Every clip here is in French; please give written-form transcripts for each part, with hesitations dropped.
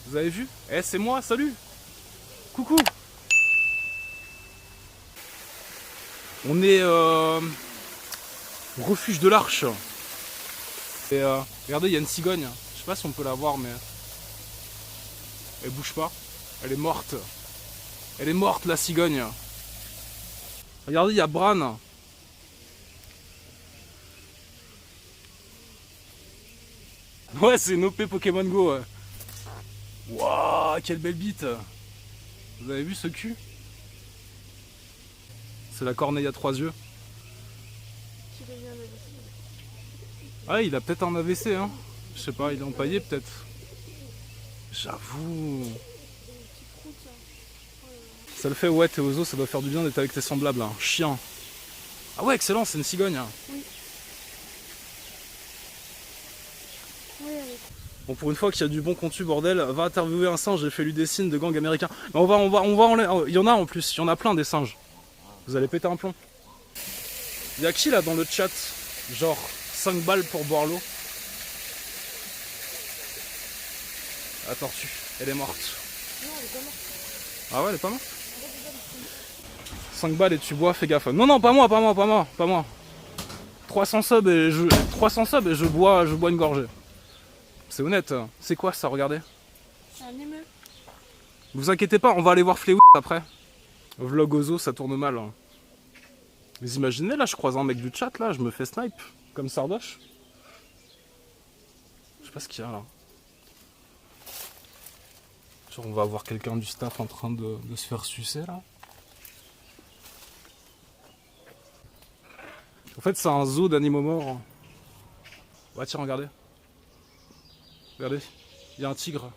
Vous avez vu? Eh, c'est moi, salut! Coucou! On est au refuge de l'Arche. Et regardez, il y a une cigogne. Je sais pas si on peut la voir, mais elle bouge pas. Elle est morte. Elle est morte, la cigogne. Regardez, il y a Bran. Ouais, c'est une OP Pokémon Go. Ouais. Waouh, quelle belle bite. Vous avez vu ce cul? C'est la corneille à 3 yeux. Ah, il a peut-être un AVC, hein. Je sais pas, il est empaillé peut-être. J'avoue. Ça le fait, ouais, t'es aux os, ça doit faire du bien d'être avec tes semblables, hein. Chien. Ah ouais, excellent, c'est une cigogne. Hein. Oui. Bon, pour une fois qu'il y a du bon contenu, bordel, va interviewer un singe et fais-lui des signes de gang américain. Mais il y en a en plus, il y en a plein des singes. Vous allez péter un plomb. Il y a qui là dans le chat? Genre 5 balles pour boire l'eau. La tortue, elle est morte. Non, elle est pas morte. Ah ouais, elle est pas morte? 5 balles et tu bois, fais gaffe. Non, non, pas moi. 300 subs et je bois une gorgée. C'est honnête. C'est quoi ça, regardez? C'est un émeu. Vous inquiétez pas, on va aller voir Fléau après. Vlog Ozo, ça tourne mal. Hein. Vous imaginez, là, je croise un mec du chat, là, je me fais snipe. Comme Sardoche. Je sais pas ce qu'il y a, là. Genre, on va avoir quelqu'un du staff en train de se faire sucer, là. En fait, c'est un zoo d'animaux morts. Ouais, tiens, regardez. Regardez, il y a un tigre.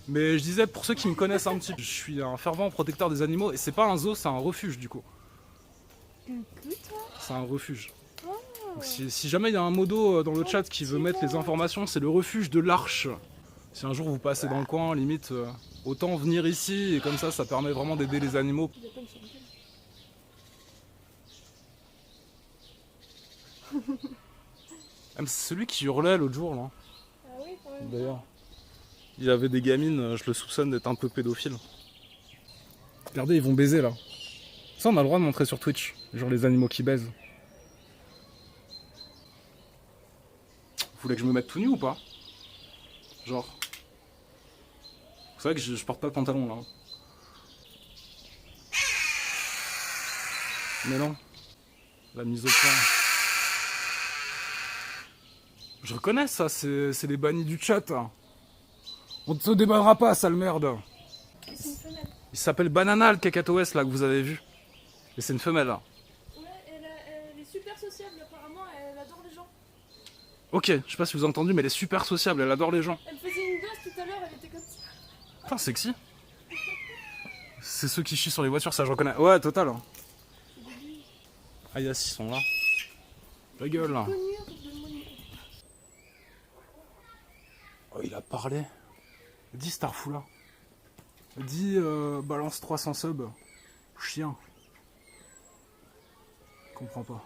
Mais je disais, pour ceux qui me connaissent un petit peu, je suis un fervent protecteur des animaux et c'est pas un zoo, c'est un refuge du coup. C'est un refuge. Donc, si jamais il y a un modo dans le chat qui veut mettre les informations, c'est le refuge de l'Arche. Si un jour vous passez dans le coin, limite, autant venir ici et comme ça permet vraiment d'aider les animaux. C'est celui qui hurlait l'autre jour là. Ah oui, quand même. D'ailleurs. Il avait des gamines, je le soupçonne d'être un peu pédophile. Regardez, ils vont baiser là. Ça, on a le droit de montrer sur Twitch. Genre les animaux qui baisent. Vous voulez que je me mette tout nu ou pas? Genre. C'est vrai que je porte pas de pantalon là. Mais non. La mise au point. Je reconnais ça, c'est les bannis du chat. Hein. On ne te débannera pas, sale merde. C'est une femelle. Il s'appelle Banana le cacatoès là que vous avez vu. Et c'est une femelle là. Ouais, elle est super sociable, apparemment, elle adore les gens. Ok, je sais pas si vous avez entendu, mais elle est super sociable, elle adore les gens. Elle faisait une danse tout à l'heure, elle était comme ça. Putain, sexy. C'est ceux qui chient sur les voitures, ça je reconnais. Ouais, total. Ah, yes, ils sont là. La gueule là. Oh, il a parlé. Dis Starfou là. Dis balance 300 subs. Chien. Je comprends pas.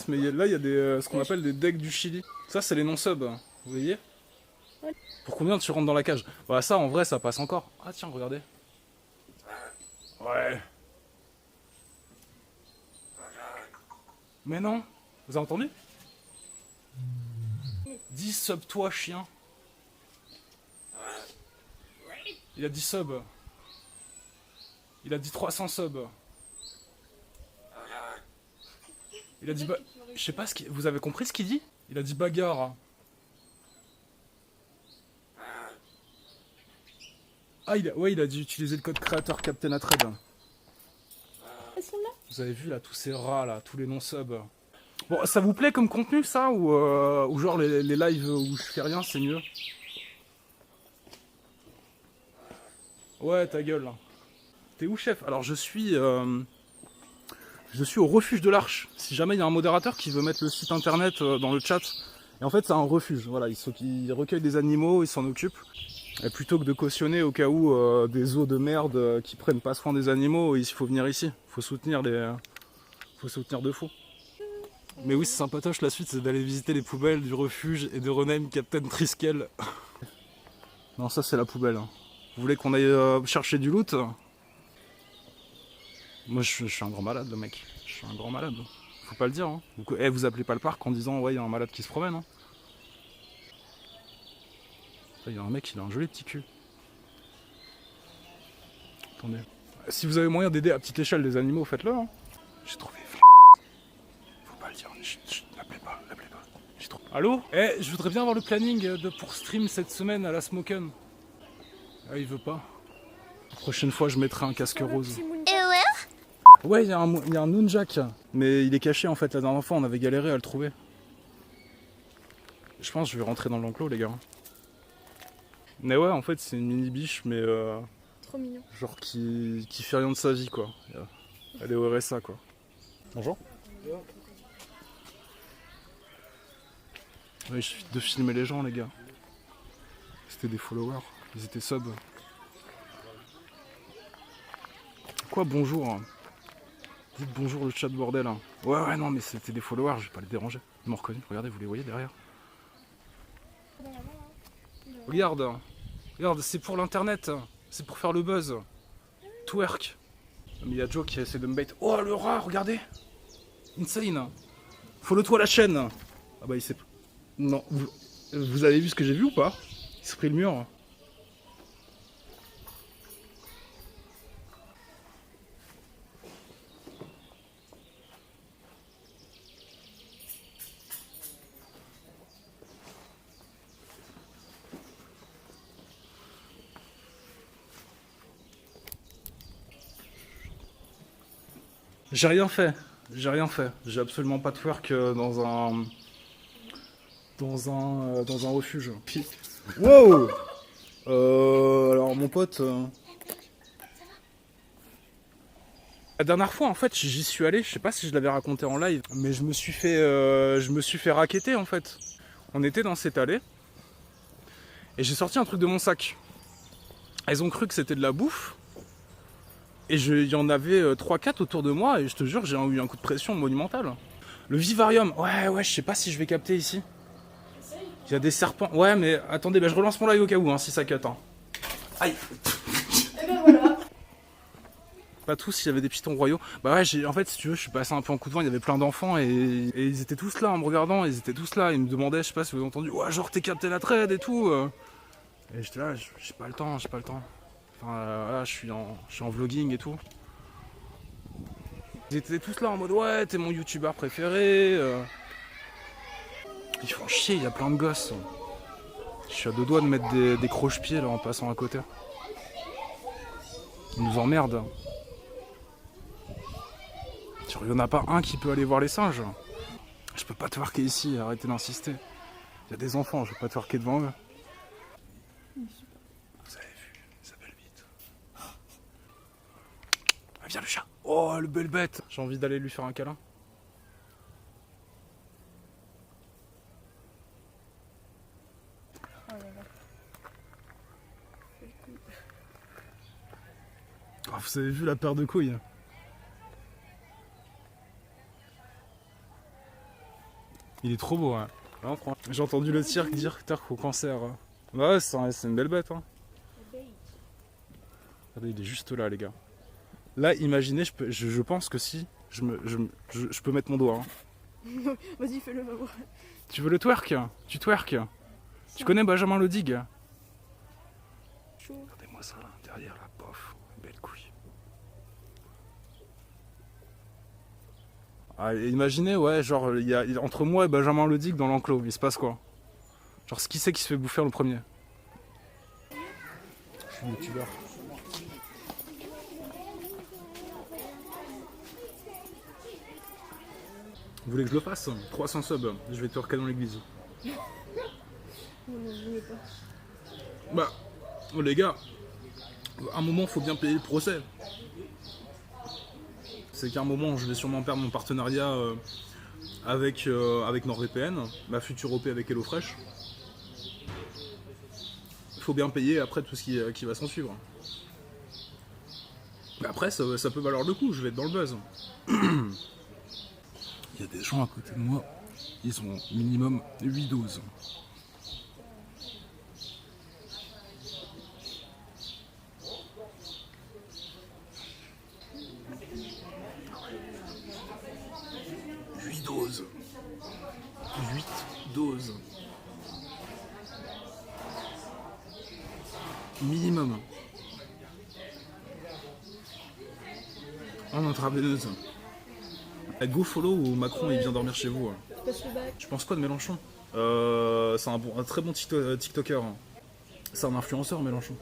Mais là il y a des, ce qu'on appelle des decks du Chili. Ça c'est les non-subs. Vous voyez? Ouais. Pour combien tu rentres dans la cage? Bah ça en vrai ça passe encore. Ah tiens regardez. Ouais. Mais non. Vous avez entendu? 10 subs toi chien. Il a dit sub. Il a dit 300 subs. Il a dit je sais pas ce qu'il... Vous avez compris ce qu'il dit? Il a dit bagarre. Ah il a dû utiliser le code créateur Captain Atred. Elles sont là. Vous avez vu là tous ces rats là, tous les non-subs. Bon, ça vous plaît comme contenu ça ou genre les lives où je fais rien c'est mieux? Ouais ta gueule là. T'es où chef? Alors je suis au refuge de l'Arche. Si jamais il y a un modérateur qui veut mettre le site internet dans le chat. Et en fait c'est un refuge, voilà, il recueille des animaux, il s'en occupe. Et plutôt que de cautionner au cas où des zoos de merde qui prennent pas soin des animaux, il faut venir ici. Faut soutenir de fou. Mais oui, c'est sympatoche, la suite c'est d'aller visiter les poubelles du refuge et de rename Captain Triskel. Non, ça c'est la poubelle. Vous voulez qu'on aille chercher du loot? Moi je suis un grand malade, le mec. Je suis un grand malade. Faut pas le dire. Hein. Vous appelez pas le parc en disant ouais, il y a un malade qui se promène. Hein. Il y a un mec, il a un joli petit cul. Attendez. Si vous avez moyen d'aider à petite échelle les animaux, faites-le. Hein. J'ai trouvé. Faut pas le dire. L'appelez pas. J'ai trouvé. Allô? Je voudrais bien avoir le planning pour stream cette semaine à la Smoken. Ah, il veut pas. La prochaine fois, je mettrai un casque rose. Ouais, il y a un Nunjak. Mais il est caché en fait. La dernière fois, on avait galéré à le trouver. Je pense que je vais rentrer dans l'enclos, les gars. Mais ouais, en fait, c'est une mini biche, mais Trop mignon. genre qui fait rien de sa vie, quoi. Elle est au RSA, quoi. Bonjour. Ouais, il suffit de filmer les gens, les gars. C'était des followers, ils étaient sub. Quoi, bonjour? Dites bonjour le chat, bordel. Ouais, non, mais c'était des followers, je vais pas les déranger. Ils m'ont reconnu, regardez, vous les voyez derrière? Regarde, c'est pour l'internet, c'est pour faire le buzz. Twerk. Mais il y a Joe qui essaie de me bait. Oh, le rat, regardez. Insane. Follow-toi la chaîne. Ah bah il s'est... Non, vous avez vu ce que j'ai vu ou pas? Il s'est pris le mur. J'ai rien fait. J'ai absolument pas de twerk dans un refuge. Wow. Alors mon pote. La dernière fois en fait j'y suis allé, je sais pas si je l'avais raconté en live, mais je me suis fait racketter en fait. On était dans cette allée et j'ai sorti un truc de mon sac. Elles ont cru que c'était de la bouffe. Et il y en avait 3-4 autour de moi et je te jure j'ai eu un coup de pression monumental. Le vivarium, ouais, je sais pas si je vais capter ici. Il y a des serpents. Ouais mais attendez, je relance mon live au cas où si ça cut. Hein. Aïe. Et ben voilà. Pas tous, il y avait des pitons royaux. Bah ouais, en fait si tu veux, je suis passé un peu en coup de vent, il y avait plein d'enfants et ils étaient tous là en me regardant, ils étaient tous là, ils me demandaient, je sais pas si vous avez entendu, ouais genre t'es capté la trade et tout. Et j'étais là, j'ai pas le temps. Enfin là, je suis en vlogging et tout. Ils étaient tous là en mode ouais, t'es mon youtubeur préféré. Ils font chier, il y a plein de gosses. Je suis à deux doigts de mettre des croche-pieds là en passant à côté. Ils nous emmerdent. Il n'y en a pas un qui peut aller voir les singes. Je peux pas twerker ici, arrêtez d'insister. Il y a des enfants, je vais pas twerker devant eux. Vous avez vu, sa belle bite. Ah, viens le chat. Oh, le belle bête. J'ai envie d'aller lui faire un câlin. Oh, vous avez vu la paire de couilles? Il est trop beau, hein. J'ai entendu le cirque dire au cancer. Bah ouais, c'est une belle bête, hein. Regardez, il est juste là, les gars. Là, imaginez, je pense que si je peux mettre mon doigt. Hein. Vas-y, fais-le, va voir. Tu veux le twerk? Tu twerk? Tu connais Benjamin Ledig? Chaud. Regardez-moi ça, là, derrière la pof. Belle couille. Ah, imaginez, ouais, genre, il y a entre moi et Benjamin Ledig dans l'enclos, il se passe quoi? Genre, qui c'est qui se fait bouffer le premier? Je suis youtubeur. Vous voulez que je le fasse? 300 subs, je vais te twerker dans l'église. Non, je voulais pas. Bah, les gars, à un moment, faut bien payer le procès. C'est qu'à un moment, je vais sûrement perdre mon partenariat avec NordVPN, ma future OP avec HelloFresh. Il faut bien payer après tout ce qui va s'en suivre. Mais après, ça peut valoir le coup, je vais être dans le buzz. Il y a des gens à côté de moi, ils ont minimum 8 doses. Huit doses. 8 doses. Minimum. En intraveineuse. Go follow ou Macron il vient dormir chez vous. Parce que bah, Tu penses quoi de Mélenchon? C'est un très bon TikToker. C'est un influenceur Mélenchon.